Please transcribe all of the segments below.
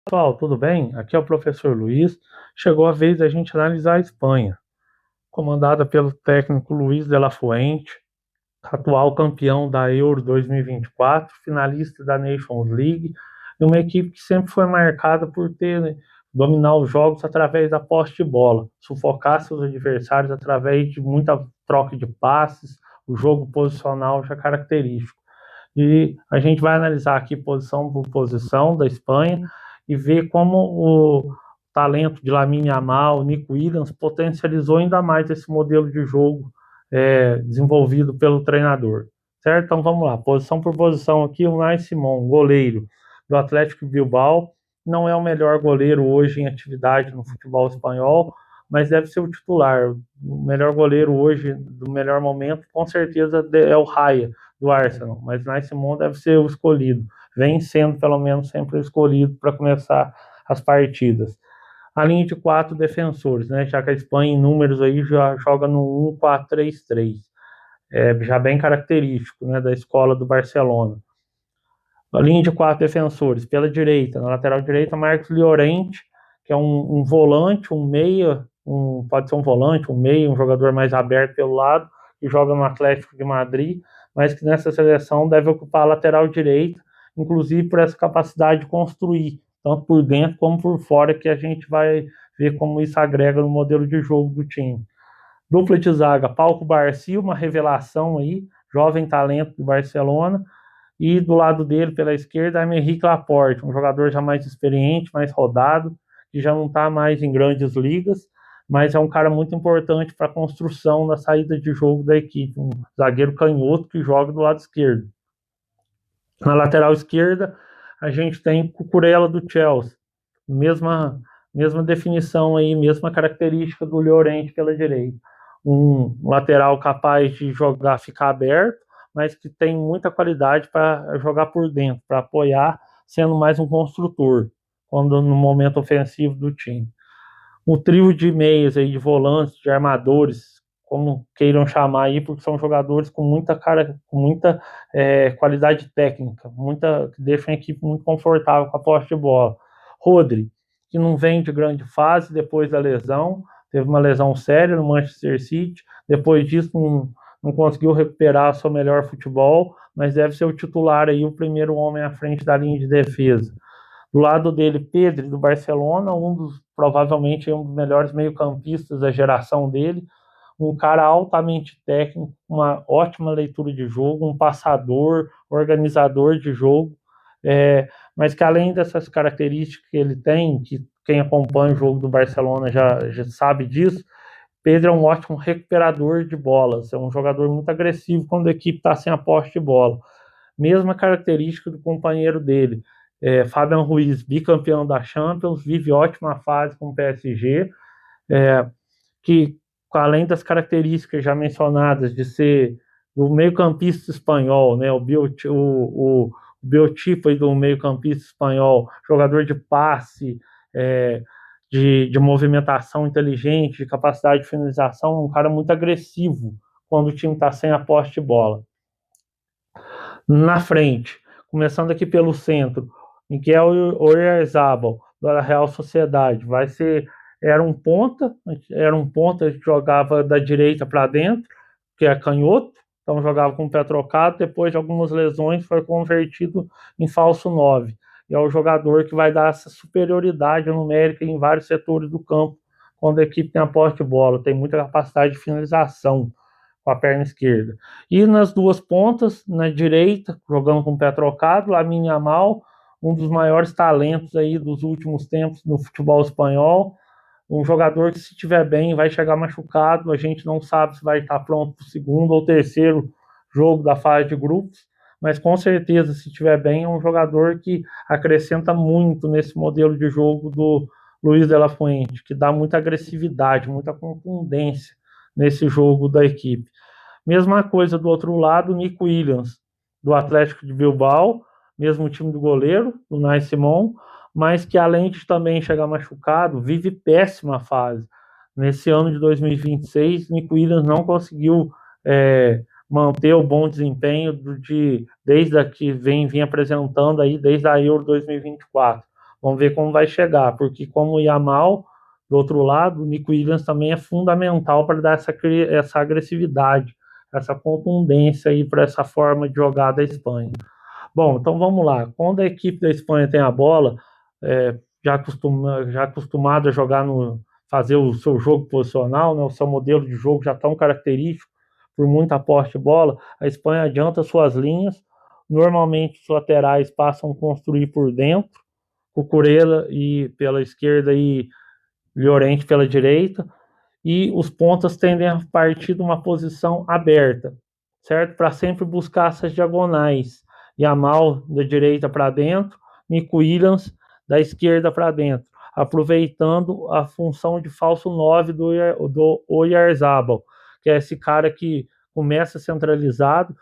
Pessoal, tudo bem? Aqui é o professor Luiz. Chegou a vez da gente analisar a Espanha, comandada pelo técnico Luiz de la Fuente, atual campeão da Euro 2024, finalista da Nations League, e uma equipe que sempre foi marcada por dominar os jogos através da posse de bola, sufocar seus adversários através de muita troca de passes, o jogo posicional já característico. E a gente vai analisar aqui posição por posição da Espanha e ver como o talento de Lamine Yamal, Nico Williams potencializou ainda mais esse modelo de jogo desenvolvido pelo treinador. Certo? Então vamos lá, posição por posição aqui, o Unai Simon, goleiro do Atlético Bilbao, não é o melhor goleiro hoje em atividade no futebol espanhol, mas deve ser o titular. O melhor goleiro hoje, do melhor momento, com certeza é o Raya, do Arsenal, mas Unai Simon deve ser o escolhido. Vem sendo, pelo menos, sempre o escolhido para começar as partidas. A linha de 4 defensores, né? Já que a Espanha, em números, aí já joga no 1-4-3-3. Já bem característico, né, da escola do Barcelona. A linha de 4 defensores, pela direita, na lateral direita, Marcos Llorente, que é um volante, um meia, pode ser um volante, um meia, um jogador mais aberto pelo lado, que joga no Atlético de Madrid, mas que nessa seleção deve ocupar a lateral direita, inclusive por essa capacidade de construir, tanto por dentro como por fora, que a gente vai ver como isso agrega no modelo de jogo do time. Dupla de zaga, Pau Cubarsí, uma revelação aí, jovem talento do Barcelona, e do lado dele, pela esquerda, Aymeric Laporte, um jogador já mais experiente, mais rodado, que já não está mais em grandes ligas, mas é um cara muito importante para a construção da saída de jogo da equipe, um zagueiro canhoto que joga do lado esquerdo. Na lateral esquerda, a gente tem Cucurella do Chelsea, mesma definição aí, mesma característica do Llorente pela direita. Um lateral capaz de jogar, ficar aberto, mas que tem muita qualidade para jogar por dentro, para apoiar, sendo mais um construtor, quando no momento ofensivo do time. O trio de meias aí, de volantes, de armadores, como queiram chamar aí, porque são jogadores com muita qualidade técnica, que deixam a equipe muito confortável com a posse de bola. Rodri, que não vem de grande fase depois da lesão, teve uma lesão séria no Manchester City, depois disso não conseguiu recuperar seu melhor futebol, mas deve ser o titular aí, o primeiro homem à frente da linha de defesa. Do lado dele, Pedri, do Barcelona, provavelmente um dos melhores meio-campistas da geração dele, um cara altamente técnico, uma ótima leitura de jogo, um passador, organizador de jogo, mas que além dessas características que ele tem, que quem acompanha o jogo do Barcelona já sabe disso, Pedro é um ótimo recuperador de bolas, é um jogador muito agressivo quando a equipe está sem a posse de bola. Mesma característica do companheiro dele, Fabian Ruiz, bicampeão da Champions, vive ótima fase com o PSG, que além das características já mencionadas de ser o meio-campista espanhol, né, o biotipo aí do meio-campista espanhol, jogador de passe, de movimentação inteligente, de capacidade de finalização, um cara muito agressivo quando o time está sem a posse de bola. Na frente, começando aqui pelo centro, Mikel Oyarzabal, da Real Sociedade, era um ponta que jogava da direita para dentro, que é canhoto, então jogava com o pé trocado, depois de algumas lesões foi convertido em falso 9. E é o jogador que vai dar essa superioridade numérica em vários setores do campo, quando a equipe tem a posse de bola, tem muita capacidade de finalização com a perna esquerda. E nas duas pontas, na direita, jogando com o pé trocado, Lamine Yamal, um dos maiores talentos aí dos últimos tempos no futebol espanhol, um jogador que, se estiver bem, vai chegar machucado, a gente não sabe se vai estar pronto para o segundo ou terceiro jogo da fase de grupos, mas com certeza, se estiver bem, é um jogador que acrescenta muito nesse modelo de jogo do Luiz de la Fuente, que dá muita agressividade, muita contundência nesse jogo da equipe. Mesma coisa do outro lado, Nico Williams, do Atlético de Bilbao, mesmo time do goleiro, do Unai Simon, mas que além de também chegar machucado, vive péssima fase. Nesse ano de 2026, Nico Williams não conseguiu manter o bom desempenho desde que vem apresentando aí desde a Euro 2024. Vamos ver como vai chegar, porque como o Yamal, do outro lado, o Nico Williams também é fundamental para dar essa agressividade, essa contundência aí para essa forma de jogar da Espanha. Bom, então vamos lá. Quando a equipe da Espanha tem a bola, já acostumada a jogar fazer o seu jogo posicional, né, o seu modelo de jogo já tão característico por muita posse de bola, a Espanha adianta suas linhas. Normalmente os laterais passam a construir por dentro, Cucurella e pela esquerda e Llorente pela direita, e os pontas tendem a partir de uma posição aberta, certo? Para sempre buscar essas diagonais. Yamal da direita para dentro, Nico Williams da esquerda para dentro, aproveitando a função de falso 9 do Oyarzabal, que é esse cara que começa centralizado,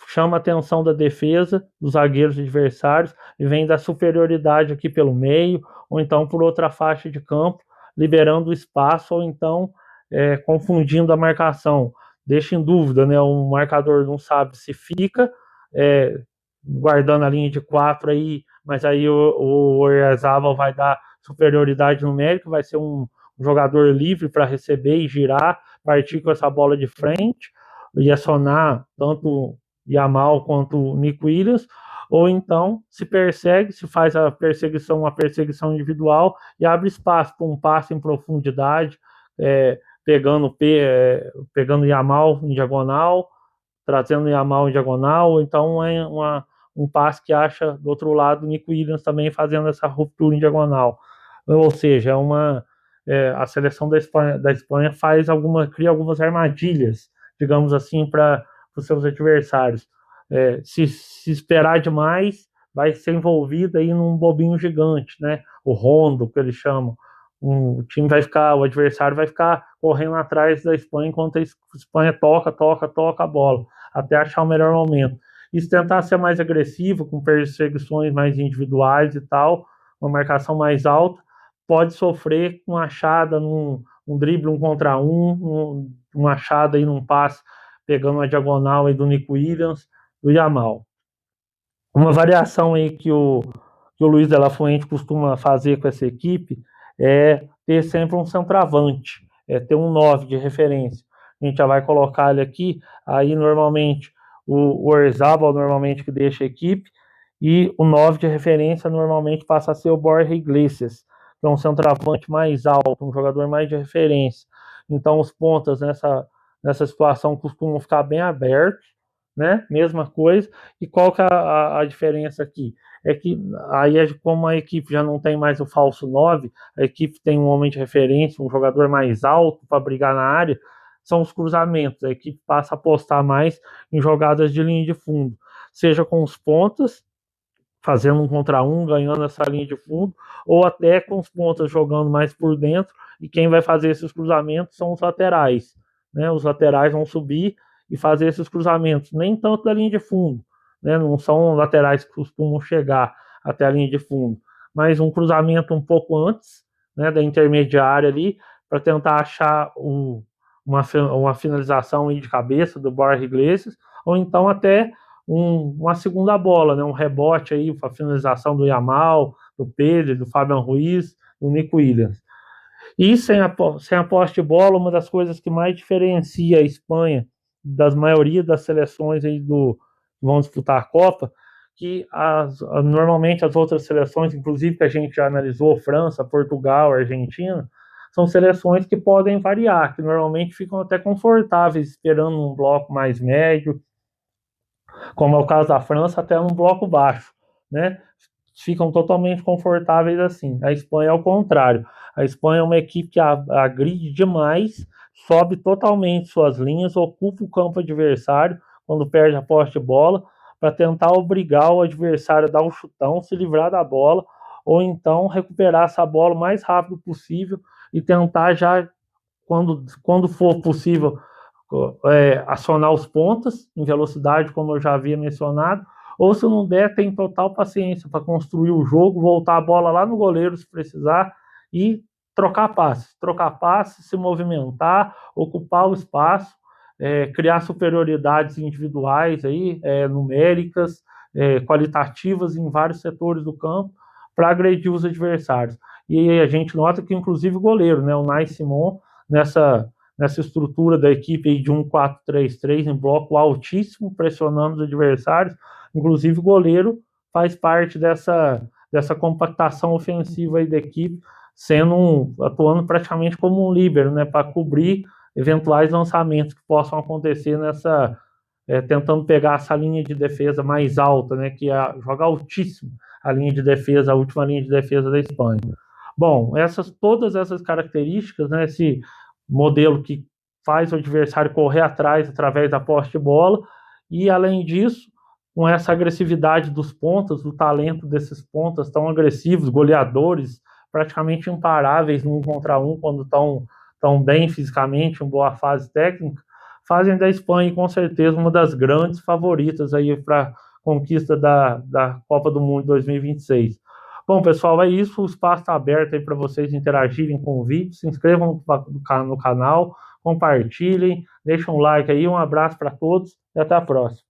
chama a atenção da defesa, dos zagueiros adversários, e vem da superioridade aqui pelo meio, ou então por outra faixa de campo, liberando o espaço, ou então confundindo a marcação. Deixa em dúvida, né? O marcador não sabe se fica guardando a linha de 4 aí, mas aí o Oyarzabal vai dar superioridade numérica, vai ser um jogador livre para receber e girar, partir com essa bola de frente e acionar tanto Yamal quanto o Nico Williams, ou então se persegue, se faz uma perseguição individual e abre espaço para um passe em profundidade, pegando Yamal em diagonal, trazendo Yamal em diagonal, ou então um passe que acha do outro lado o Nico Williams também fazendo essa ruptura em diagonal. Ou seja, a seleção da Espanha cria algumas armadilhas, digamos assim, para os seus adversários. Se esperar demais, vai ser envolvido aí num bobinho gigante, né? O rondo, que eles chamam. O adversário vai ficar correndo atrás da Espanha enquanto a Espanha toca a bola, até achar o melhor momento. E se tentar ser mais agressivo, com perseguições mais individuais e tal, uma marcação mais alta, pode sofrer com achada um drible 1 contra 1, uma achada aí num passe, pegando uma diagonal aí do Nico Williams, do Yamal. Uma variação aí que o Luiz de la Fuente costuma fazer com essa equipe é ter sempre um centroavante, ter um 9 de referência. A gente já vai colocar ele aqui, aí normalmente o Oyarzabal normalmente que deixa a equipe, e o 9 de referência normalmente passa a ser o Borja Iglesias, que é um centroavante mais alto, um jogador mais de referência. Então os pontas nessa situação costumam ficar bem abertos, né? Mesma coisa. E qual que é a diferença aqui? É que aí, como a equipe já não tem mais o falso 9, a equipe tem um homem de referência, um jogador mais alto para brigar na área, são os cruzamentos. A equipe passa a apostar mais em jogadas de linha de fundo, seja com os pontas, fazendo 1 contra 1, ganhando essa linha de fundo, ou até com os pontas jogando mais por dentro, e quem vai fazer esses cruzamentos são os laterais, né? Os laterais vão subir e fazer esses cruzamentos, nem tanto da linha de fundo, né? Não são laterais que costumam chegar até a linha de fundo, mas um cruzamento um pouco antes, né, da intermediária ali, para tentar achar uma finalização de cabeça do Borja Iglesias, ou então até uma segunda bola, né, um rebote aí para a finalização do Yamal, do Pedro, do Fabian Ruiz, do Nico Williams. E sem a posse de bola, uma das coisas que mais diferencia a Espanha das maioria das seleções aí que vão disputar a Copa, que normalmente as outras seleções, inclusive que a gente já analisou, França, Portugal, Argentina, são seleções que podem variar, que normalmente ficam até confortáveis esperando um bloco mais médio, como é o caso da França, até um bloco baixo, né? Ficam totalmente confortáveis assim. A Espanha é o contrário. A Espanha é uma equipe que agride demais, sobe totalmente suas linhas, ocupa o campo adversário quando perde a posse de bola, para tentar obrigar o adversário a dar um chutão, se livrar da bola, ou então recuperar essa bola o mais rápido possível e tentar já, quando for possível, acionar os pontas em velocidade, como eu já havia mencionado, ou se não der, tem total paciência para construir o jogo, voltar a bola lá no goleiro se precisar e trocar passes, se movimentar, ocupar o espaço, criar superioridades individuais aí, numéricas, qualitativas em vários setores do campo, para agredir os adversários. E a gente nota que, inclusive, o goleiro, né, o Nai Simon, nessa estrutura da equipe aí de 1-4-3-3 em bloco altíssimo, pressionando os adversários, inclusive o goleiro faz parte dessa compactação ofensiva aí da equipe, atuando praticamente como um líbero, né, para cobrir eventuais lançamentos que possam acontecer tentando pegar essa linha de defesa mais alta, né, que joga altíssimo a linha de defesa, a última linha de defesa da Espanha. Bom, todas essas características, né, esse modelo que faz o adversário correr atrás através da posse de bola, e além disso, com essa agressividade dos pontas, o talento desses pontas tão agressivos, goleadores, praticamente imparáveis no 1 contra 1 quando estão bem fisicamente, em boa fase técnica, fazem da Espanha com certeza uma das grandes favoritas aí para conquista da Copa do Mundo 2026. Bom, pessoal, é isso. O espaço está aberto aí para vocês interagirem com o vídeo. Se inscrevam no canal, compartilhem, deixem um like aí. Um abraço para todos e até a próxima.